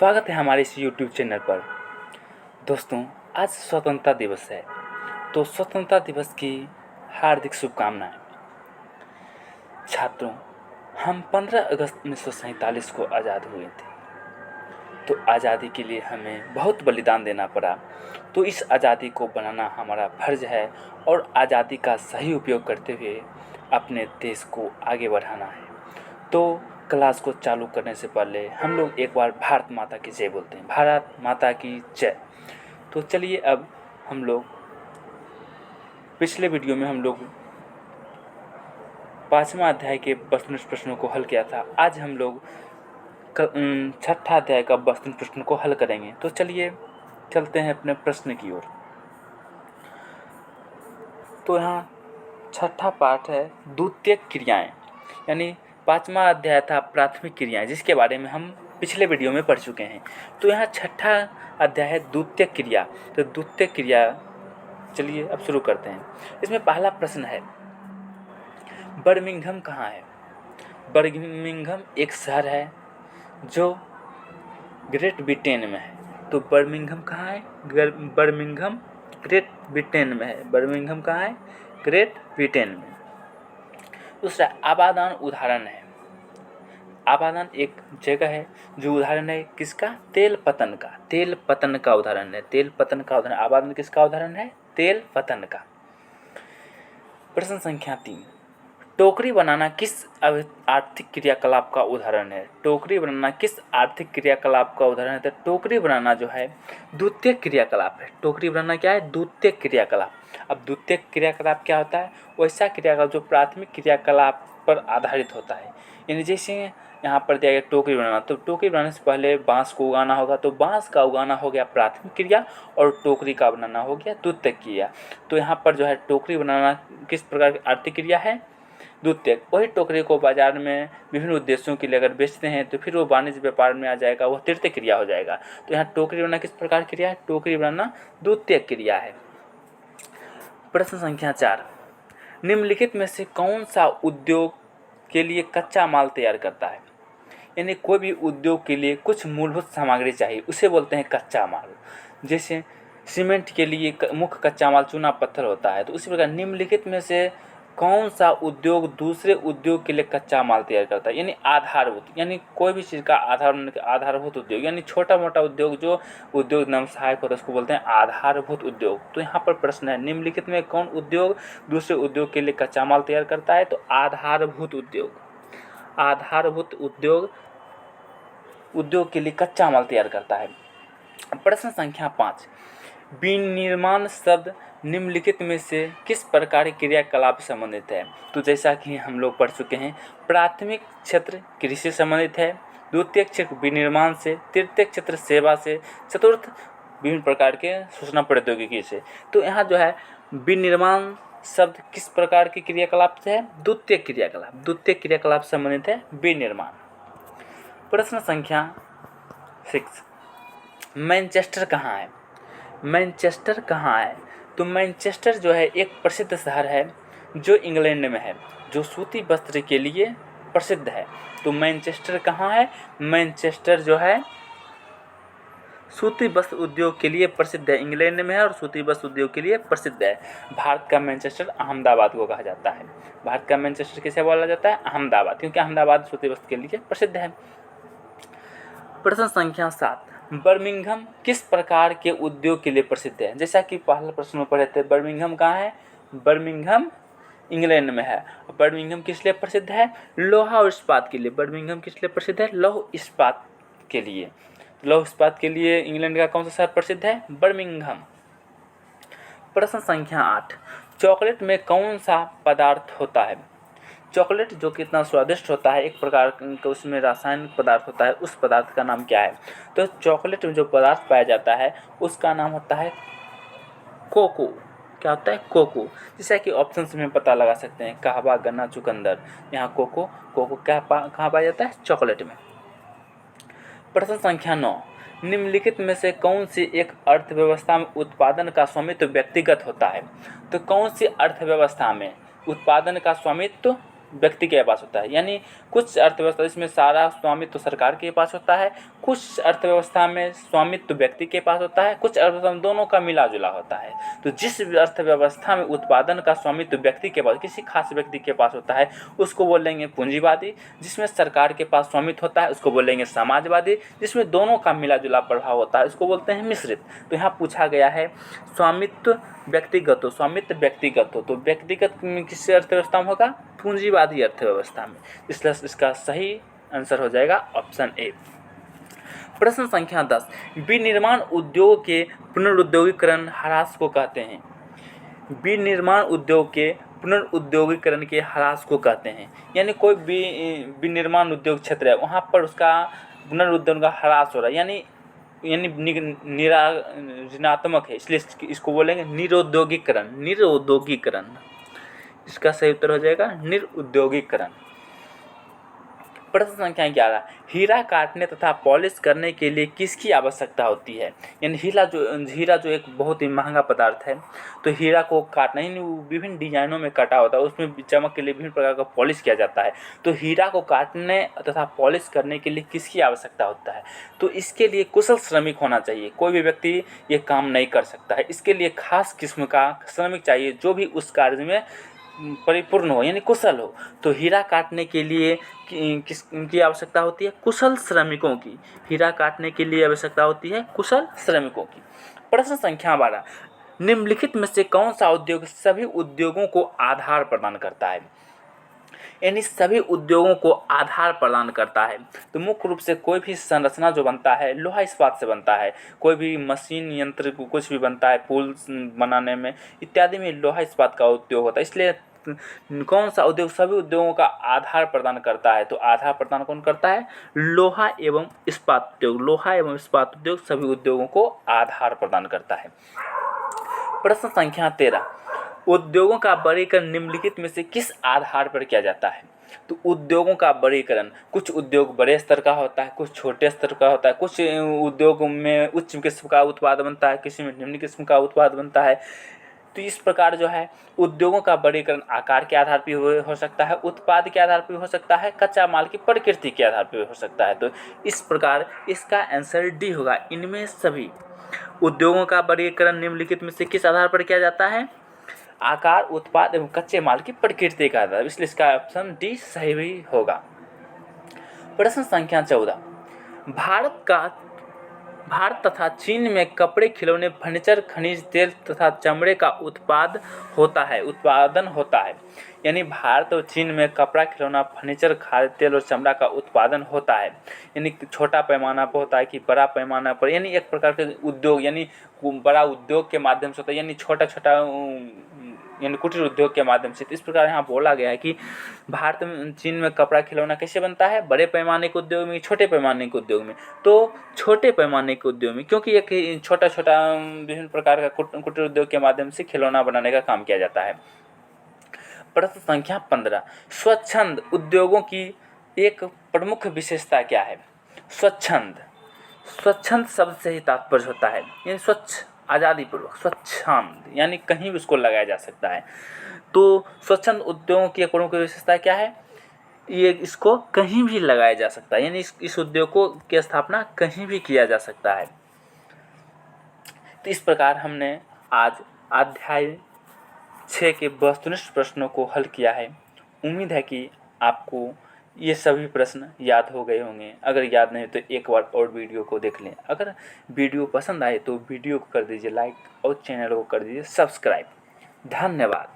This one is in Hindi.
स्वागत है हमारे इस YouTube चैनल पर। दोस्तों, आज स्वतंत्रता दिवस है, तो स्वतंत्रता दिवस की हार्दिक शुभकामनाएं। छात्रों, हम 15 अगस्त 1947 को आज़ाद हुए थे, तो आज़ादी के लिए हमें बहुत बलिदान देना पड़ा। तो इस आज़ादी को बनाना हमारा फर्ज है और आज़ादी का सही उपयोग करते हुए अपने देश को आगे बढ़ाना है। तो क्लास को चालू करने से पहले हम लोग एक बार भारत माता की जय बोलते हैं। भारत माता की जय। तो चलिए, अब हम लोग पिछले वीडियो में हम लोग 5वां अध्याय के वस्तुनिष्ठ प्रश्नों को हल किया था। आज हम लोग 6ठा अध्याय का वस्तुनिष्ठ प्रश्न को हल करेंगे। तो चलिए चलते हैं अपने प्रश्न की ओर। तो यहाँ 6ठा पाठ है द्वितीयक क्रियाएं, यानी 5वां अध्याय था प्राथमिक क्रियाएं, जिसके बारे में हम पिछले वीडियो में पढ़ चुके हैं। तो यहाँ 6ठा अध्याय है द्वितीयक क्रिया। तो द्वितीयक क्रिया चलिए अब शुरू करते हैं। इसमें पहला प्रश्न है, बर्मिंघम कहाँ है? बर्मिंघम एक शहर है जो ग्रेट ब्रिटेन में है। तो बर्मिंघम कहाँ है? बर्मिंघम ग्रेट ब्रिटेन में है। बर्मिंघम कहाँ है? ग्रेट ब्रिटेन में। दूसरा, आबादान उदाहरण है। आबादान एक जगह है जो उदाहरण है किसका? तेल पतन का। तेल पतन का उदाहरण है। तेल पतन का उदाहरण। आबादान किसका उदाहरण है? तेल पतन का। प्रश्न संख्या 3, टोकरी बनाना किस आर्थिक क्रियाकलाप का उदाहरण है? टोकरी बनाना किस आर्थिक क्रियाकलाप का उदाहरण है? तो टोकरी बनाना जो है द्वितीयक क्रियाकलाप है। टोकरी बनाना क्या है? द्वितीयक क्रियाकलाप। अब द्वितीयक क्रियाकलाप क्या होता है? वैसा क्रियाकलाप जो प्राथमिक क्रियाकलाप पर आधारित होता है। यानी जैसे यहाँ पर दिया गया टोकरी बनाना, तो टोकरी बनाने से पहले बांस को उगाना होगा, तो बांस का उगाना हो गया प्राथमिक क्रिया और टोकरी का बनाना हो गया द्वितीयक क्रिया। तो यहाँ पर जो है टोकरी बनाना किस प्रकार की आर्थिक क्रिया है? द्वितीयक। वही टोकरी को बाजार में विभिन्न उद्देश्यों के लिए अगर बेचते हैं तो फिर वो वाणिज्य व्यापार में आ जाएगा, वह तृतीयक क्रिया हो जाएगा। तो यहाँ टोकरी बनाना किस प्रकार की क्रिया है? टोकरी बनाना द्वितीयक क्रिया है। प्रश्न संख्या 4, निम्नलिखित में से कौन सा उद्योग के लिए कच्चा माल तैयार करता है? यानी कोई भी उद्योग के लिए कुछ मूलभूत सामग्री चाहिए, उसे बोलते हैं कच्चा माल। जैसे सीमेंट के लिए मुख्य कच्चा माल चूना पत्थर होता है। तो उसी प्रकार निम्नलिखित में से कौन सा उद्योग दूसरे उद्योग के लिए कच्चा माल तैयार करता है? यानी आधारभूत, यानी कोई भी चीज़ का आधारभूत उद्योग, यानी छोटा मोटा उद्योग जो उद्योग नाम सहायक होता है उसको बोलते हैं आधारभूत उद्योग। तो यहाँ पर प्रश्न है, निम्नलिखित में कौन उद्योग दूसरे उद्योग के लिए कच्चा माल तैयार करता है? तो आधारभूत उद्योग। आधारभूत उद्योग के लिए कच्चा माल तैयार करता है। प्रश्न संख्या 5, विनिर्माण शब्द निम्नलिखित में से किस प्रकार की क्रियाकलाप से संबंधित है? तो जैसा कि हम लोग पढ़ चुके हैं, प्राथमिक क्षेत्र कृषि से संबंधित है, द्वितीयक क्षेत्र विनिर्माण से, तृतीयक क्षेत्र सेवा से, चतुर्थ विभिन्न प्रकार के सूचना प्रौद्योगिकी से। तो यहाँ जो है विनिर्माण शब्द किस प्रकार की क्रियाकलाप से है? द्वितीयक क्रियाकलाप। द्वितीयक क्रियाकलाप से संबंधित है विनिर्माण। प्रश्न संख्या 6, मैनचेस्टर कहाँ है? मैनचेस्टर कहाँ है? तो मैनचेस्टर जो है एक प्रसिद्ध शहर है जो इंग्लैंड में है, जो सूती वस्त्र के लिए प्रसिद्ध है। तो मैनचेस्टर कहाँ है? मैनचेस्टर जो है सूती वस्त्र उद्योग के लिए प्रसिद्ध है, इंग्लैंड में है और सूती वस्त्र उद्योग के लिए प्रसिद्ध है। भारत का मैनचेस्टर अहमदाबाद को कहा जाता है। भारत का मैनचेस्टर किसे बोला जाता है? अहमदाबाद, क्योंकि अहमदाबाद सूती वस्त्र के लिए प्रसिद्ध है। प्रश्न संख्या 7, बर्मिंघम किस प्रकार के उद्योग के लिए प्रसिद्ध है? जैसा कि पहले प्रश्न में पढ़े थे, बर्मिंघम कहाँ है? बर्मिंघम इंग्लैंड में है। बर्मिंघम किस लिए प्रसिद्ध है? लोहा और इस्पात के लिए। बर्मिंघम किस लिए प्रसिद्ध है? लौह इस्पात के लिए। लौह इस्पात के लिए इंग्लैंड का कौन सा शहर प्रसिद्ध है? बर्मिंघम। प्रश्न संख्या 8, चॉकलेट में कौन सा पदार्थ होता है? चॉकलेट जो कितना स्वादिष्ट होता है, एक प्रकार का उसमें रासायनिक पदार्थ होता है, उस पदार्थ का नाम क्या है? तो चॉकलेट में जो पदार्थ पाया जाता है उसका नाम होता है कोको। क्या होता है? कोको। जैसा कि ऑप्शन से हम पता लगा सकते हैं, कहवा, गन्ना, चुकंदर। यहाँ कोको कहाँ पाया जाता है? चॉकलेट में। प्रश्न संख्या 9, निम्नलिखित में से कौन सी एक अर्थव्यवस्था में उत्पादन का स्वामित्व व्यक्तिगत होता है? तो कौन सी अर्थव्यवस्था में उत्पादन का स्वामित्व व्यक्ति के पास होता है। यानी कुछ अर्थव्यवस्था इसमें सारा स्वामित्व सरकार के पास होता है, कुछ अर्थव्यवस्था में स्वामित्व व्यक्ति के पास होता है, कुछ अर्थव्यवस्था में दोनों का मिला जुला होता है। तो जिस अर्थव्यवस्था में उत्पादन का स्वामित्व व्यक्ति के पास, किसी खास व्यक्ति के पास होता है, उसको बोलेंगे पूंजीवादी। जिसमें सरकार के पास स्वामित्व होता है उसको बोलेंगे समाजवादी। जिसमें दोनों का मिला जुला प्रभाव होता है उसको बोलते हैं मिश्रित। तो यहाँ पूछा गया है स्वामित्व व्यक्तिगत हो, स्वामित्व व्यक्तिगत हो, तो व्यक्तिगत किस अर्थव्यवस्था में होगा? पूंजीवादी अर्थव्यवस्था में। इसलिए इसका सही आंसर हो जाएगा ऑप्शन ए। प्रश्न संख्या 10, विनिर्माण उद्योग के पुनरुद्योगीकरण ह्रास को कहते हैं। विनिर्माण उद्योग के पुनरुद्योगीकरण के ह्रास को कहते हैं। यानी कोई विनिर्माण उद्योग क्षेत्र है वहाँ पर उसका पुनरुद्योग का ह्रास हो रहा है, यानी ऋणात्मक है, इसलिए इसको बोलेंगे निरुद्योगीकरण। निरुद्योगीकरण, इसका सही उत्तर हो जाएगा निरुद्योगीकरण। प्रश्न संख्या 11, हीरा काटने तथा पॉलिश करने के लिए किसकी आवश्यकता होती है? यानी हीरा जो एक बहुत ही महंगा पदार्थ है, तो हीरा को काटना, यानी विभिन्न डिजाइनों में काटा होता है, उसमें चमक के लिए विभिन्न प्रकार का पॉलिश किया जाता है। तो हीरा को काटने तथा पॉलिश करने के लिए किसकी आवश्यकता होता है? तो इसके लिए कुशल श्रमिक होना चाहिए। कोई भी व्यक्ति ये काम नहीं कर सकता है, इसके लिए खास किस्म का श्रमिक चाहिए जो भी उस कार्य में परिपूर्ण हो, यानी कुशल हो। तो हीरा काटने के लिए किसकी आवश्यकता होती है? कुशल श्रमिकों की। हीरा काटने के लिए आवश्यकता होती है कुशल श्रमिकों की। प्रश्न संख्या 12, निम्नलिखित में से कौन सा उद्योग सभी उद्योगों को आधार प्रदान करता है? यानी सभी उद्योगों को आधार प्रदान करता है। तो मुख्य रूप से कोई भी संरचना जो बनता है लोहा इस्पात से बनता है, कोई भी मशीन यंत्र कुछ भी बनता है पुल बनाने में इत्यादि में लोहा इस्पात का उद्योग होता है। इसलिए कौन सा उद्योग सभी उद्योगों का आधार प्रदान करता है? तो आधार प्रदान कौन करता है? लोहा एवं इस्पात उद्योग। लोहा एवं इस्पात उद्योग सभी उद्योगों को आधार प्रदान करता है। प्रश्न संख्या 13, उद्योगों का वर्गीकरण निम्नलिखित में से किस आधार पर किया जाता है? तो उद्योगों का वर्गीकरण, कुछ उद्योग बड़े स्तर का होता है, कुछ छोटे स्तर का होता है, कुछ उद्योगों में उच्च किस्म का उत्पाद बनता है, किसी में निम्न किस्म का उत्पाद बनता है। तो इस प्रकार जो है उद्योगों का वर्गीकरण आकार के आधार पर हो सकता है, उत्पाद के आधार पर हो सकता है, कच्चा माल की प्रकृति के आधार पर हो सकता है। तो इस प्रकार इसका आंसर डी होगा। इनमें सभी उद्योगों का वर्गीकरण निम्नलिखित में से किस आधार पर किया जाता है? आकार, उत्पाद एवं कच्चे माल की प्रकृति का आधार। इसलिए इसका ऑप्शन डी सही भी होगा। प्रश्न संख्या 14, भारत तथा चीन में कपड़े, खिलौने, फर्नीचर, खनिज तेल तथा चमड़े का उत्पादन होता है। यानी भारत और चीन में कपड़ा, खिलौना, फर्नीचर, खाद्य तेल और चमड़ा का उत्पादन होता है। यानी छोटा पैमाना पर होता है कि बड़ा पैमाना पर, यानी एक प्रकार के उद्योग, यानी बड़ा उद्योग के माध्यम से होता है, यानी छोटा छोटा यानी कुटीर उद्योग के माध्यम से। तो इस प्रकार यहाँ बोला गया है कि भारत में, चीन में कपड़ा, खिलौना कैसे बनता है? बड़े पैमाने के उद्योग में, छोटे पैमाने के उद्योग में? तो छोटे पैमाने के उद्योग में, क्योंकि एक छोटा छोटा विभिन्न प्रकार का कुटीर उद्योग के माध्यम से खिलौना बनाने का काम किया जाता है। प्रश्न संख्या 15, स्वच्छंद उद्योगों की एक प्रमुख विशेषता क्या है? स्वच्छंद शब्द से ही तात्पर्य होता है, यानी स्वच्छ, आज़ादी पूर्वक, स्वच्छंद यानी कहीं भी उसको लगाया जा सकता है। तो स्वच्छंद उद्योगों की एक प्रमुख विशेषता क्या है? ये इसको कहीं भी लगाया जा सकता है, यानी इस उद्योग को की स्थापना कहीं भी किया जा सकता है। तो इस प्रकार हमने आज अध्याय 6 के वस्तुनिष्ठ प्रश्नों को हल किया है। उम्मीद है कि आपको ये सभी प्रश्न याद हो गए होंगे। अगर याद नहीं तो एक बार और वीडियो को देख लें। अगर वीडियो पसंद आए तो वीडियो को कर दीजिए लाइक और चैनल को कर दीजिए सब्सक्राइब। धन्यवाद।